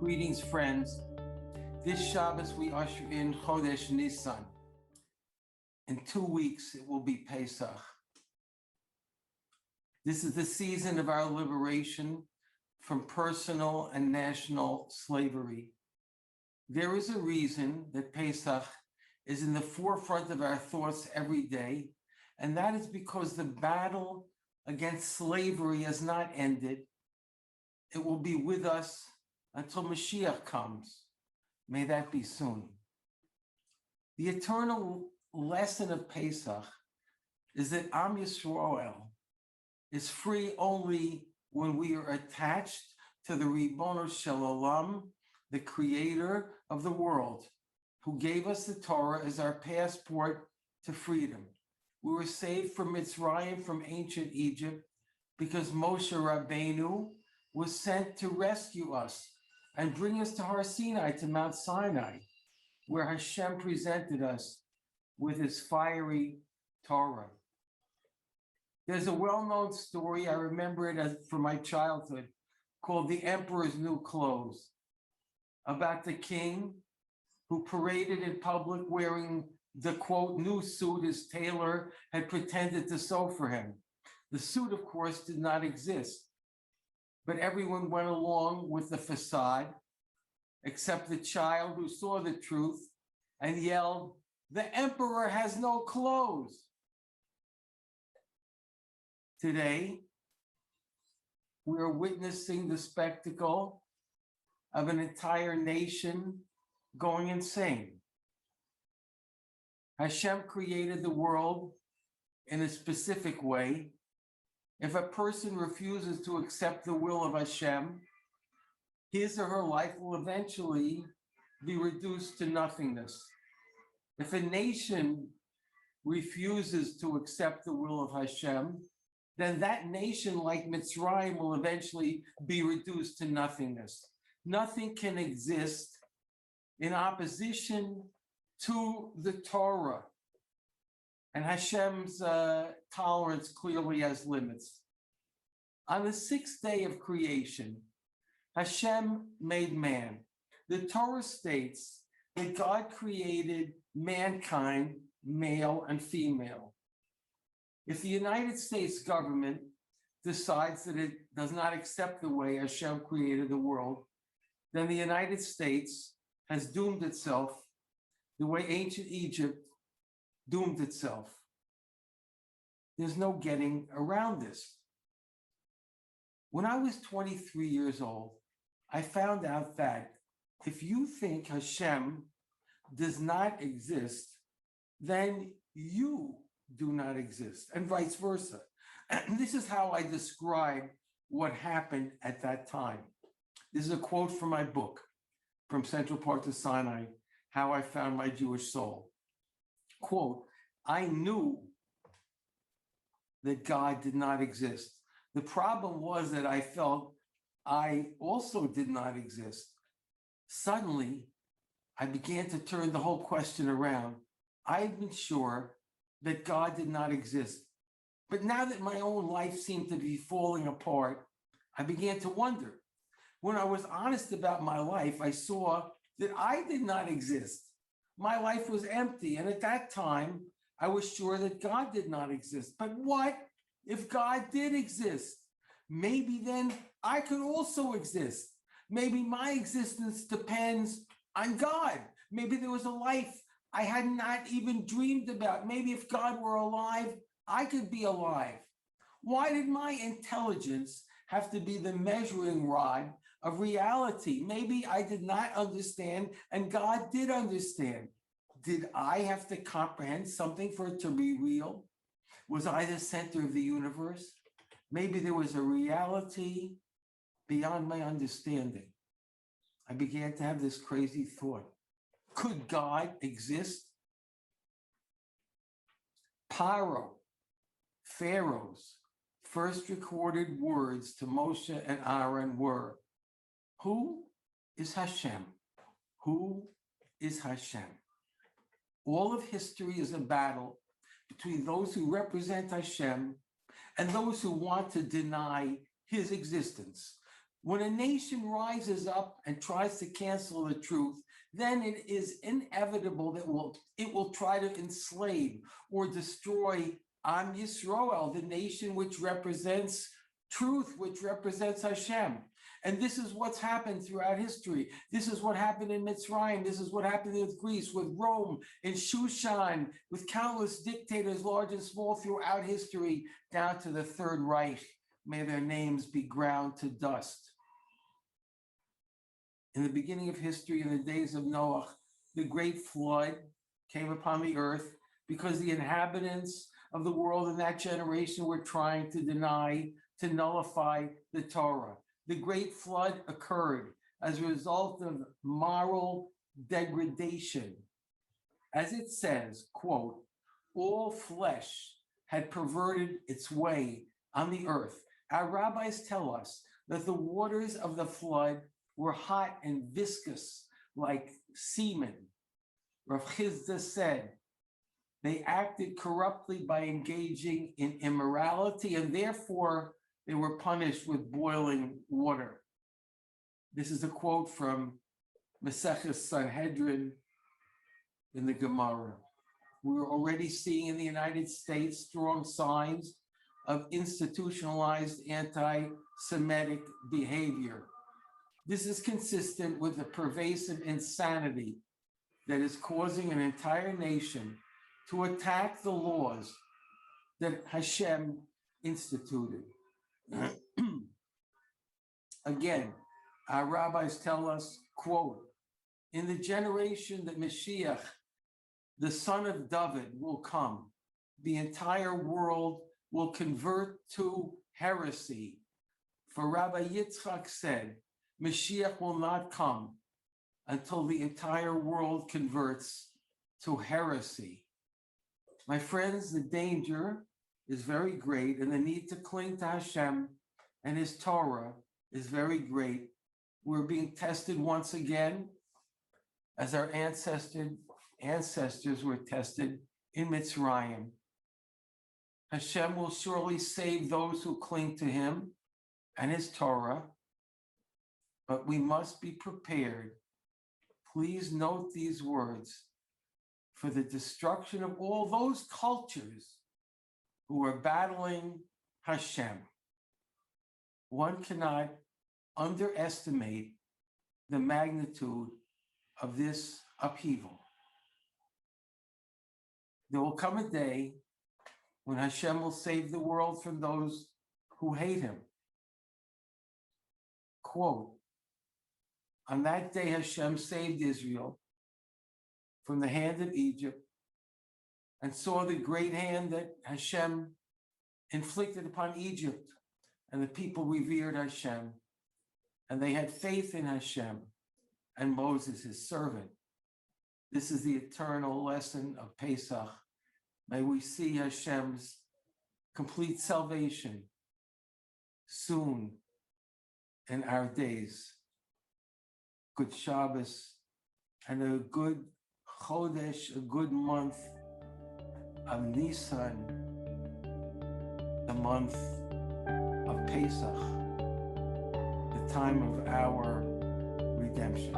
Greetings, friends. This Shabbos we usher in Chodesh Nisan. In 2 weeks, it will be Pesach. This is the season of our liberation from personal and national slavery. There is a reason that Pesach is in the forefront of our thoughts every day, and that is because the battle against slavery has not ended. It will be with us until Mashiach comes. May that be soon. The eternal lesson of Pesach is that Am Yisrael is free only when we are attached to the Ribono Shel Olam, the creator of the world, who gave us the Torah as our passport to freedom. We were saved from Mitzrayim, from ancient Egypt, because Moshe Rabbeinu was sent to rescue us and bring us to Har Sinai, to Mount Sinai, where Hashem presented us with his fiery Torah. There's a well-known story, I remember it from my childhood, called The Emperor's New Clothes, about the king who paraded in public wearing the, quote, new suit his tailor had pretended to sew for him. The suit, of course, did not exist, but everyone went along with the facade, except the child who saw the truth and yelled, "The emperor has no clothes." Today, we are witnessing the spectacle of an entire nation going insane. Hashem created the world in a specific way. If a person refuses to accept the will of Hashem, his or her life will eventually be reduced to nothingness. If a nation refuses to accept the will of Hashem, then that nation, like Mitzrayim, will eventually be reduced to nothingness. Nothing can exist in opposition to the Torah. And Hashem's tolerance clearly has limits. On the sixth day of creation, Hashem made man. The Torah states that God created mankind, male and female. If the United States government decides that it does not accept the way Hashem created the world, then the United States has doomed itself the way ancient Egypt doomed itself. There's no getting around this. When I was 23 years old, I found out that if you think Hashem does not exist, then you do not exist, and vice versa. And this is how I describe what happened at that time. This is a quote from my book, From Central Park to Sinai, How I Found My Jewish Soul. Quote, I knew that God did not exist. The problem was that I felt I also did not exist. Suddenly, I began to turn the whole question around. I had been sure that God did not exist. But now that my own life seemed to be falling apart, I began to wonder. When I was honest about my life, I saw that I did not exist. My life was empty. And at that time, I was sure that God did not exist. But what if God did exist? Maybe then I could also exist. Maybe my existence depends on God. Maybe there was a life I had not even dreamed about. Maybe if God were alive, I could be alive. Why did my intelligence have to be the measuring rod of reality? Maybe I did not understand and God did understand. Did I have to comprehend something for it to be real? Was I the center of the universe? Maybe there was a reality beyond my understanding. I began to have this crazy thought. Could God exist? Pharaoh's first recorded words to Moshe and Aaron were, "Who is Hashem? Who is Hashem?" All of history is a battle between those who represent Hashem and those who want to deny his existence. When a nation rises up and tries to cancel the truth, then it is inevitable that it will try to enslave or destroy Am Yisrael, the nation which represents truth, which represents Hashem. And this is what's happened throughout history. This is what happened in Mitzrayim. This is what happened with Greece, with Rome, in Shushan, with countless dictators, large and small, throughout history, down to the Third Reich. May their names be ground to dust. In the beginning of history, in the days of Noah, the great flood came upon the earth because the inhabitants of the world in that generation were trying to nullify the Torah. The great flood occurred as a result of moral degradation. As it says, quote, all flesh had perverted its way on the earth. Our rabbis tell us that the waters of the flood were hot and viscous like semen. Rav Chizda said, they acted corruptly by engaging in immorality, and therefore they were punished with boiling water. This is a quote from Maseches Sanhedrin in the Gemara. We're already seeing in the United States strong signs of institutionalized anti-Semitic behavior. This is consistent with the pervasive insanity that is causing an entire nation to attack the laws that Hashem instituted. Again, our rabbis tell us, quote, in the generation that Mashiach, the son of David, will come, the entire world will convert to heresy. For Rabbi Yitzchak said, Mashiach will not come until the entire world converts to heresy. My friends, the danger is very great, and the need to cling to Hashem and His Torah is very great. We're being tested once again, as our ancestors were tested in Mitzrayim. Hashem will surely save those who cling to Him and His Torah, but we must be prepared. Please note these words: for the destruction of all those cultures who are battling Hashem. One cannot underestimate the magnitude of this upheaval. There will come a day when Hashem will save the world from those who hate Him. Quote, on that day Hashem saved Israel from the hand of Egypt and saw the great hand that Hashem inflicted upon Egypt, and the people revered Hashem, and they had faith in Hashem and Moses, his servant. This is the eternal lesson of Pesach. May we see Hashem's complete salvation soon in our days. Good Shabbos and a good Chodesh, a good month of Nisan, the month of Pesach, the time of our redemption.